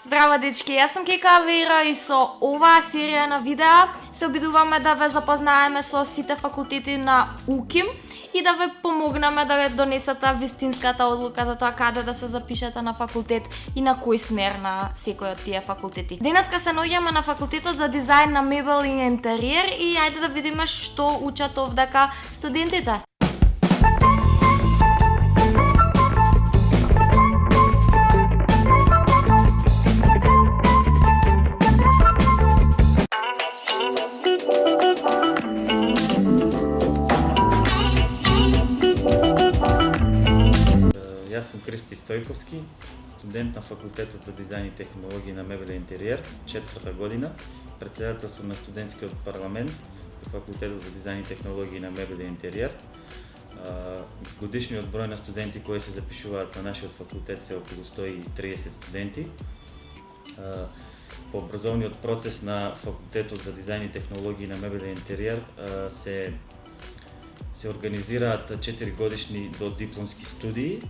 Здраво дечки, јас сум Кека Вера и со оваа серија на видеа се обидуваме да ве запознаеме со сите факултети на УКИМ и да ве помогнеме да донесете вистинската одлука за тоа каде да се запишете на факултет и на кој смер на секој од тие факултети. Денеска се наоѓаме на факултетот за дизајн на мебел и интериер и ајде да видиме што учат овдека студентите. Јас сум Кристи Стојковски, студент на факултетот за дизајн и технологии на мебел и интериер, 4-та година, председател сум на студентскиот парламент и факултетот за дизајн и технологии на мебел и интериер. Годишниот број на студенти кои се запишуваат на нашиот факултет се околу 130 студенти. По образовниот процес на факултетот за дизајн и технологии на мебел и интериер се организираат 4 годишни додипломски студии,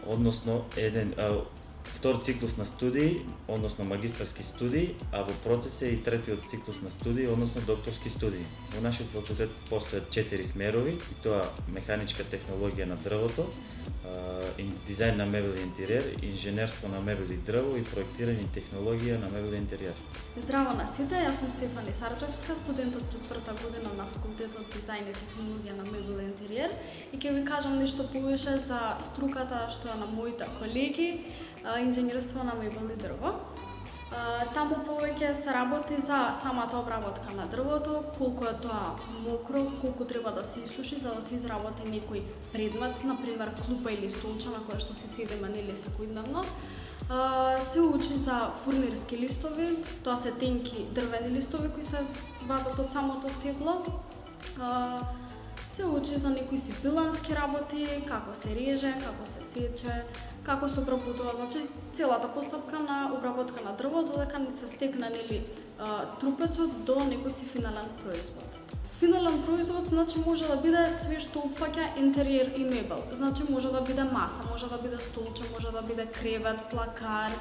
односно втор циклус на студии, односно магистарски студии, а во процес е и третиот циклус на студии, односно докторски студии. Во нашиот факултет постојат 4 смерови, и тоа механичка технологија на дрвото, дизајн на мебел и интериер, инженерство на мебел и дрво и проектирање и технологија на мебел и интериер. Здраво на сите, јас сум Стефани Сарчевска, студент од 4-та година на факултетот дизајн и технологија на мебел и интериер и ќе ви кажам нешто повеќе за струката што е на моите колеги, инженерство на мебел и дрво. Таму повеќе се работи за самата обработка на дрвото, колку е тоа мокро, колку треба да се исуши за да се изработи некој предмет, например клупа или столче на која што се седиме нели секојдневно. Се учи за фурнирски листови, тоа се тенки дрвени листови кои се вадат од самото стебло. Се учи за некои си пилански работи, како се реже, како се сече, како се обработува, значи целата постапка на обработка на дрво додека не се стекне нели трупецот до некој си финален производ. Финален производ значи може да биде све што опфаќа интериер и мебел. Значи може да биде маса, може да биде столче, може да биде кревет, плакар,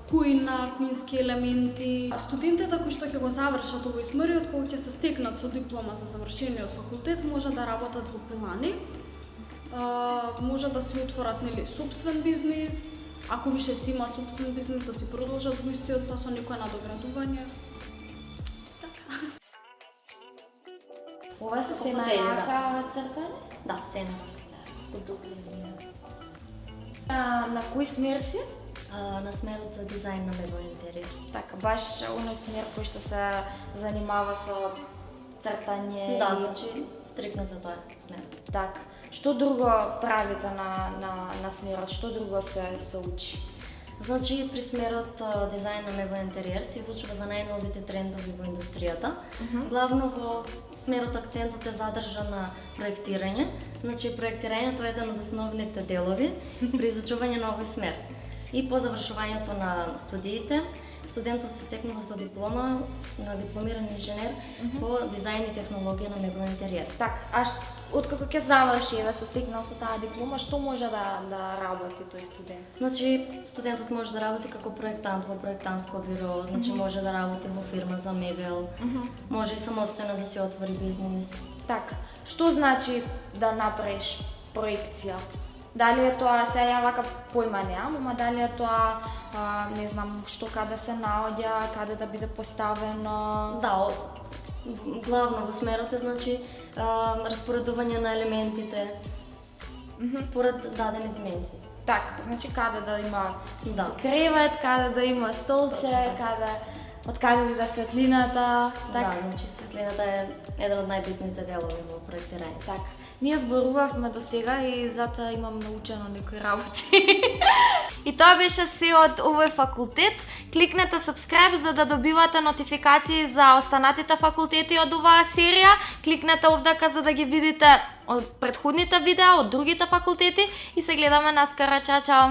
кујна, кујнски елементи. Студентите кои што ќе го завршат овој смериот, кога ќе се стекнат со диплома за завршениот факултет, може да работат во пилани. Може да си отворат нели сопствен бизнис, ако више си имаат сопствен бизнис да си продолжат во истиот па со некое надоградување. Ова се се на рака цртање? Да, се на подуплени. На кој смер си? На смерот за дизајн на мебел и интериер. Така, баш оној смер кој што се занимава со цртање. Да, значи стрикно за тоа смер. Така. Што друго правите на смерот? Што друго се учи? Значи при смерот дизајн на мебел и интериер се изучува за најновите трендови во индустријата. Главно во смерот акцентот е задржан на проектирање. Значи проектирањето е еден од основните делови при изучување на овој смер. И по завршувањето на студиите, студентот се стекнува со диплома на дипломиран инженер по дизајн и технологија на мебел и интериер. Така, откако ќе заврши и да се стекнал со таа диплома, што може да работи тој студент? Значи, студентот може да работи како проектант во проектанско биро, значи може да работи во фирма за мебел, може и самостојно да си отвори бизнис. Така, што значи да направиш проекција? Дали е тоа, се ја вака појма неам, ама дали е тоа, не знам, што каде се наоѓа, каде да биде поставено? Да, главно во смерот е значи распоредување на елементите според дадени димензии. Така, значи каде да има кревет, каде да има столче, од каде да светлината, така. Да, значи светлината е еден од најбитните делови во проектирање. Така. Ние зборувавме до сега и затоа имам научено некои работи. И тоа беше се од овој факултет. Кликнете subscribe за да добивате нотификации за останатите факултети од оваа серија. Кликнете овдека за да ги видите од претходните видеа од другите факултети и се гледаме наскара. Чао, чао!